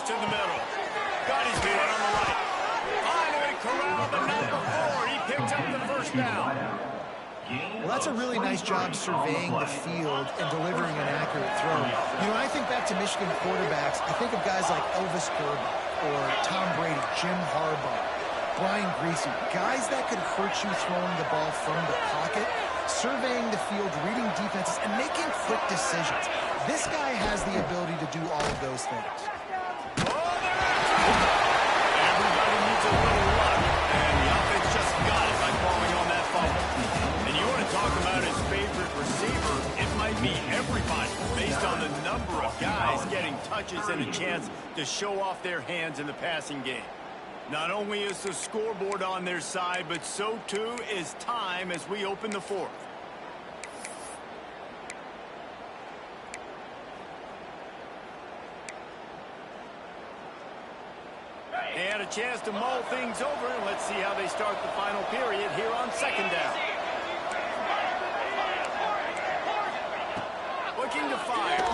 to the middle. Got his man on the right. Finally corralled, but not before. He picked up the first down. Well, that's a really nice job surveying the field and delivering an accurate throw. You know, I think back to Michigan quarterbacks. I think of guys like Elvis Grbac or Tom Brady, Jim Harbaugh, Brian Griese, guys that could hurt you throwing the ball from the pocket, surveying the field, reading defenses, and making quick decisions. This guy has the ability to do all of those things. Everybody needs a little luck, and the offense just got it by falling on that fumble. And you want to talk about his favorite receiver, it might be everybody, based on the number of guys getting touches and a chance to show off their hands in the passing game. Not only is the scoreboard on their side, but so too is time as we open the fourth. And a chance to mull things over, and let's see how they start the final period here on second down. Looking to fire.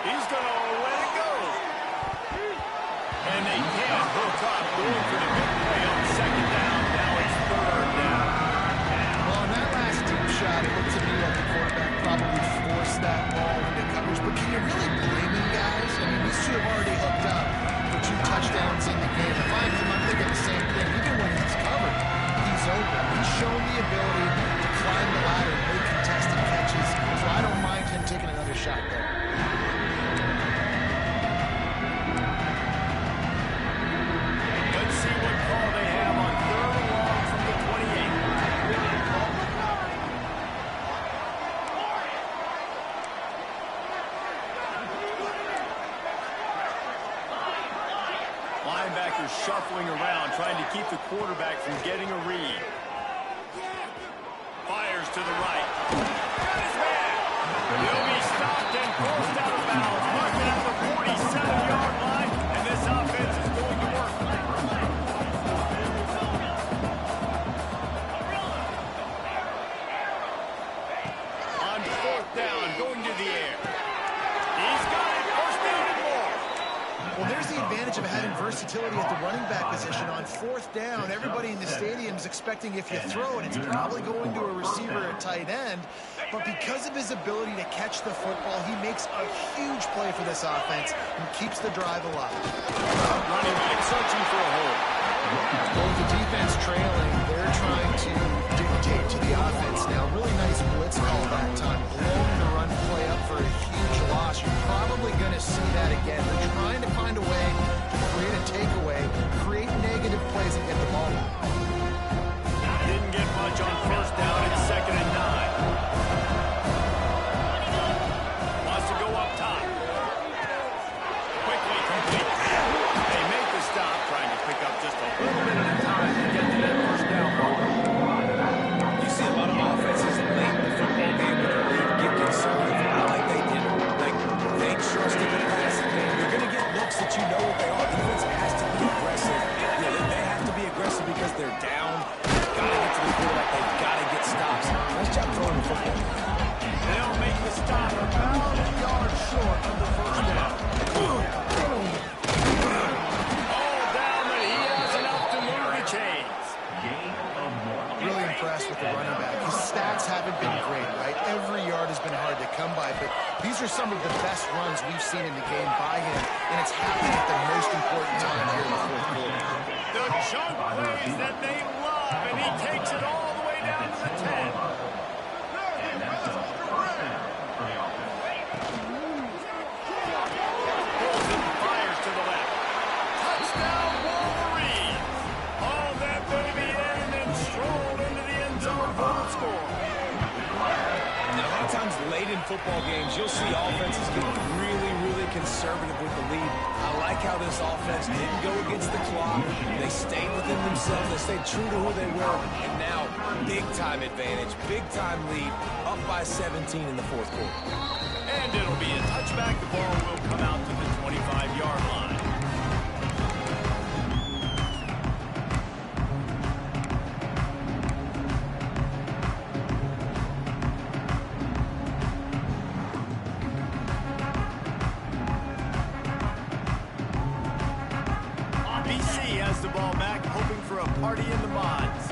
He's going to let it go. And they can't hook up, going for the big play on second down. Now it's third down. Well, on that last deep shot, it looked to me like the quarterback probably forced that ball into coverage. But can you really blame him, guys? I mean, these two have already hooked up for 2 touchdowns in the game. If I'm him, I'm thinking the same thing. Even when he's covered, he's open. He's shown the ability to climb the ladder and make contested catches. So I don't mind him taking another shot there. Let's see what call they have on third and long from the 28. Linebackers shuffling around, trying to keep the quarterback from getting a read. Fires to the right. Got his man. He'll be stopped and forced out of bounds. Marking at the 47-yard line, and this offense is going to work. On fourth down, going to the air. He's got it. First down and more. Well, there's the advantage of having versatility at the running back position. On fourth down, everybody in the stadium is expecting if you throw it, it's probably going to a receiver at tight end. But because of his ability to catch the football, he makes a huge play for this offense and keeps the drive alive. Running back searching for a hole. Well, with the defense trailing, they're trying to dictate to the offense now. Really nice blitz call that time. Blowing the run play up for a huge loss. You're probably going to see that again. They're trying to find a way to create a takeaway, create negative plays, and get the ball. Didn't get much on first down. It's 2nd and 9. Wants to go up top. Quickly complete. They make the stop, trying to pick up just a little bit at a time to get to that first down ball. You see a lot of offenses late in the football game when the lead get conservative. Not like they did. Like, they trusted the passing game. You're going to get looks that you know what they are. Defense has to be aggressive. You know, they have to be aggressive because they're down. They've got to get to the quarterback. They've got to get stops. Nice job throwing the football. They'll make the stop about a yard short of the first down. All down, but he has enough to move the chains. Really impressed with the running back. His stats haven't been great, right? Every yard has been hard to come by, but these are some of the best runs we've seen in the game by him, and it's happening at the most important time here in the fourth quarter. The jump plays that they love, and he takes it all the way down to the 10. Pulls it and fires to the left. Touchdown, Wolverines! Hauled that baby in and then strolled into the end zone for the score. Now, a lot of times late in football games, you'll see offenses get really, really conservative with the lead. I like how this offense didn't go against the clock. They stayed within themselves. They stayed true to who they were. And now, big-time advantage, big-time lead, up by 17 in the fourth quarter. And it'll be a touchback. The ball will come out to the 25-yard line. odds.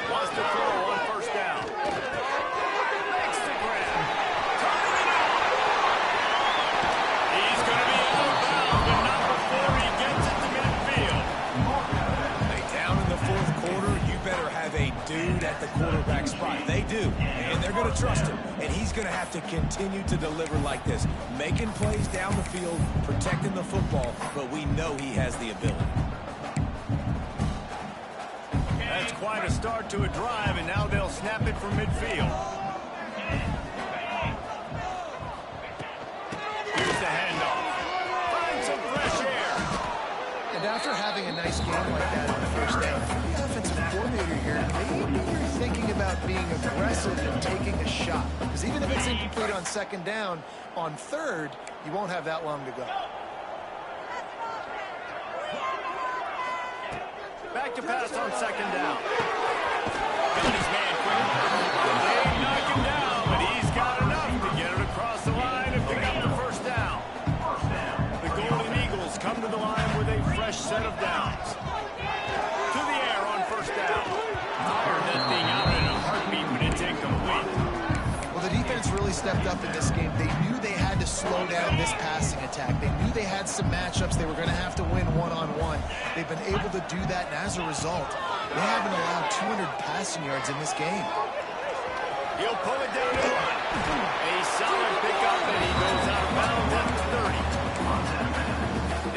Wants to throw on first down. Makes the grab. Turning it on. He's going to be out of bounds, but not before he gets it to midfield. Hey, down in the fourth quarter, you better have a dude at the quarterback spot. They do, and they're going to trust him. And he's going to have to continue to deliver like this, making plays down the field, protecting the football, but we know he has the ability. That's quite a start to a drive, and now they'll snap it from midfield. Here's the handoff. Find some fresh air. And after having a nice game like that on the first down, the offensive coordinator here, maybe you're thinking about being aggressive and taking a shot. Because even if it's incomplete on second down, on third, you won't have that long to go. Back to pass on second down. Got his man quick. They knock him down, but he's got enough to get it across the line and pick up the first down. The Golden Eagles come to the line with a fresh set of downs. To the air on first down. Fired that thing out in a heartbeat, but it's incomplete. Well, the defense really stepped up in this game. They knew they had to slow down this passing attack. They knew they had some matchups they were going to have to win one-on-one. They've been able to do that, and as a result, they haven't allowed 200 passing yards in this game. He'll pull it down and run. A solid pickup, and he goes out of bounds at the 30.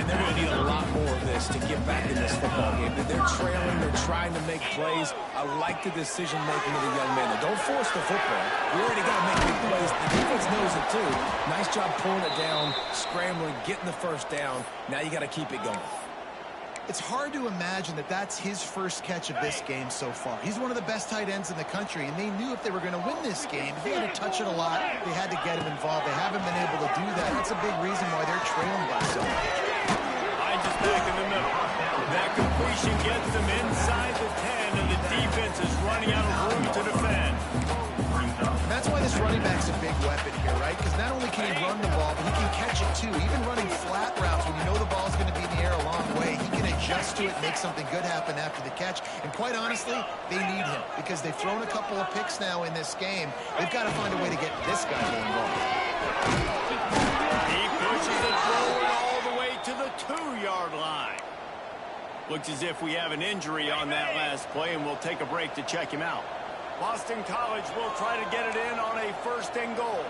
And they're going to need a lot more of this to get back in this football game. They're trailing, they're trying to make plays. I like the decision-making of the young man. Don't force the football. We already got to make big plays. The defense knows it, too. Nice job pulling it down, scrambling, getting the first down. Now you got to keep it going. It's hard to imagine that that's his first catch of this game so far. He's one of the best tight ends in the country, and they knew if they were going to win this game, if they had to touch it a lot, they had to get him involved. They haven't been able to do that. That's a big reason why they're trailing by so much. Just back in the middle. That completion gets them inside the 10, and the defense is running out of room to defend. That's why this running back's a big weapon here, right? Because not only can he run the ball, but he can catch it too. Even running flat routes when you know the ball's going to be in the air a long way, he can adjust to it, make something good happen after the catch. And quite honestly, they need him because they've thrown a couple of picks now in this game. They've got to find a way to get this guy involved. He pushes it forward all the way to the 2-yard line. Looks as if we have an injury on that last play, and we'll take a break to check him out. Boston College will try to get it in on a first and goal.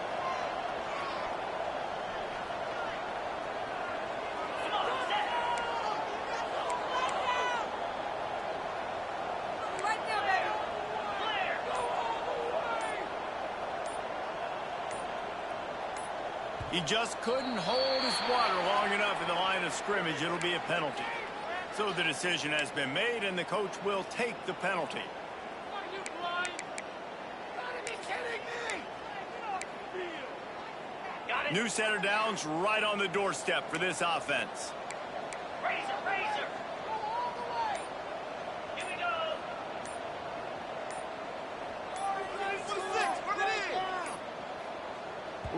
He just couldn't hold his water long enough in the line of scrimmage. It'll be a penalty. So the decision has been made, and the coach will take the penalty. New set of downs right on the doorstep for this offense. Razor. Here we go.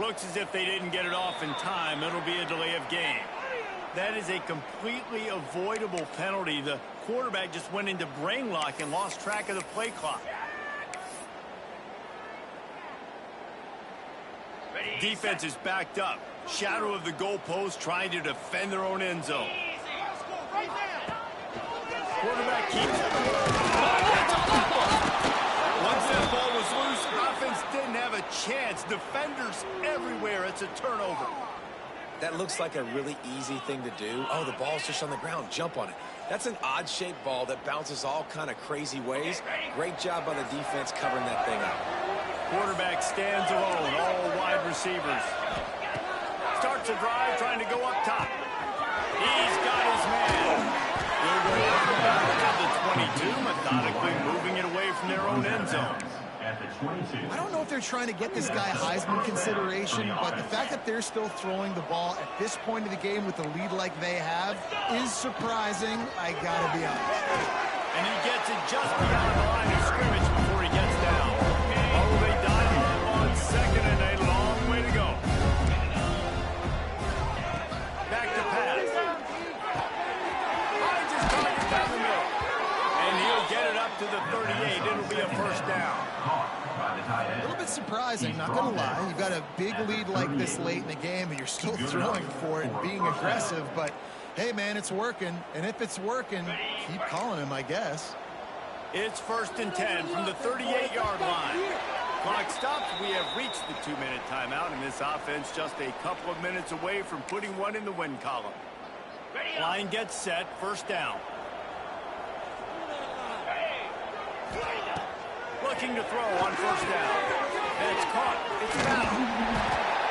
Looks as if they didn't get it off in time. It'll be a delay of game. That is a completely avoidable penalty. The quarterback just went into brain lock and lost track of the play clock. Defense is backed up. Shadow of the goalpost trying to defend their own end zone. Quarterback keeps it. Once that ball was loose, offense didn't have a chance. Defenders everywhere. It's a turnover. That looks like a really easy thing to do. Oh, the ball's just on the ground. Jump on it. That's an odd-shaped ball that bounces all kind of crazy ways. Great job by the defense covering that thing up. Quarterback stands alone, all wide receivers. Starts a drive trying to go up top. He's got his man. He'll go out the back of the 22, methodically moving it away from their own end zone. I don't know if they're trying to get this guy Heisman consideration, but the fact that they're still throwing the ball at this point of the game with the lead like they have is surprising, I gotta be honest. And he gets it just beyond the line of scrimmage before he gets down. Oh, they dive up on second and a long way to go. Back to pass. to the 38. It'll be a first down. A little bit surprising, not going to lie. You've got a big lead like this late in the game, and you're still throwing for it and being aggressive. But, hey, man, it's working. And if it's working, keep calling him, I guess. It's 1st and 10 from the 38-yard line. Clock stops. We have reached the 2-minute timeout, and this offense just a couple of minutes away from putting one in the win column. Line gets set. First down. Looking to throw on first down. That's caught. It's foul.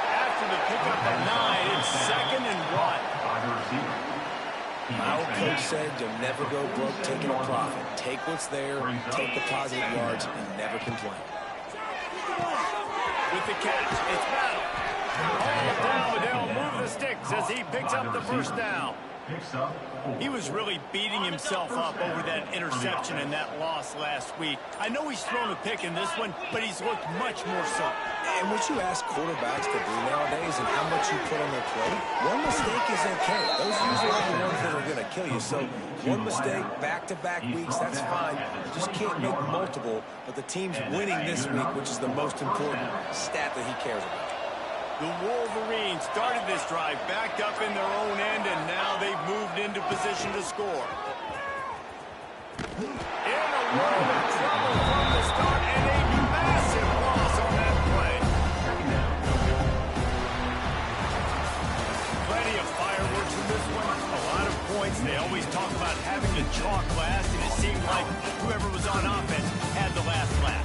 After the pickup at 9, it's 2nd and 1. My old coach said you'll never go broke taking a profit. Take what's there, take the positive yards, and never complain. With the catch, it's Battle. All down, but they'll move the sticks as he picks up the first down. He was really beating himself up over that interception and that loss last week. I know he's thrown a pick in this one, but he's looked much more so. And what you ask quarterbacks to do nowadays and how much you put on their plate, one mistake is okay. Those usually are the ones that are going to kill you. So one mistake, back-to-back weeks, that's fine. You just can't make multiple. But the team's winning this week, which is the most important stat that he cares about. The Wolverines started this drive backed up in their own end, and now they've moved into position to score. In a world of trouble from the start, and a massive loss on that play. Plenty of fireworks in this one. A lot of points. They always talk about having the chalk last, and it seemed like whoever was on offense had the last laugh.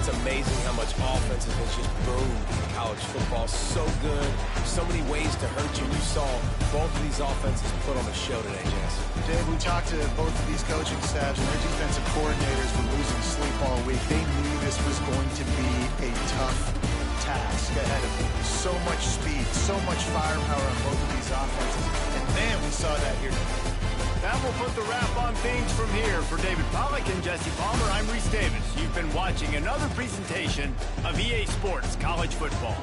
It's amazing how much offense has just boomed in college football. So good. So many ways to hurt you. You saw both of these offenses put on a show today, Jess. Dave, we talked to both of these coaching staffs, and their defensive coordinators were losing sleep all week. They knew this was going to be a tough task ahead of them. So much speed, so much firepower on both of these offenses. And, man, we saw that here tonight. That will put the wrap on things from here. For David Pollack and Jesse Palmer, I'm Reese Davis. You've been watching another presentation of EA Sports College Football.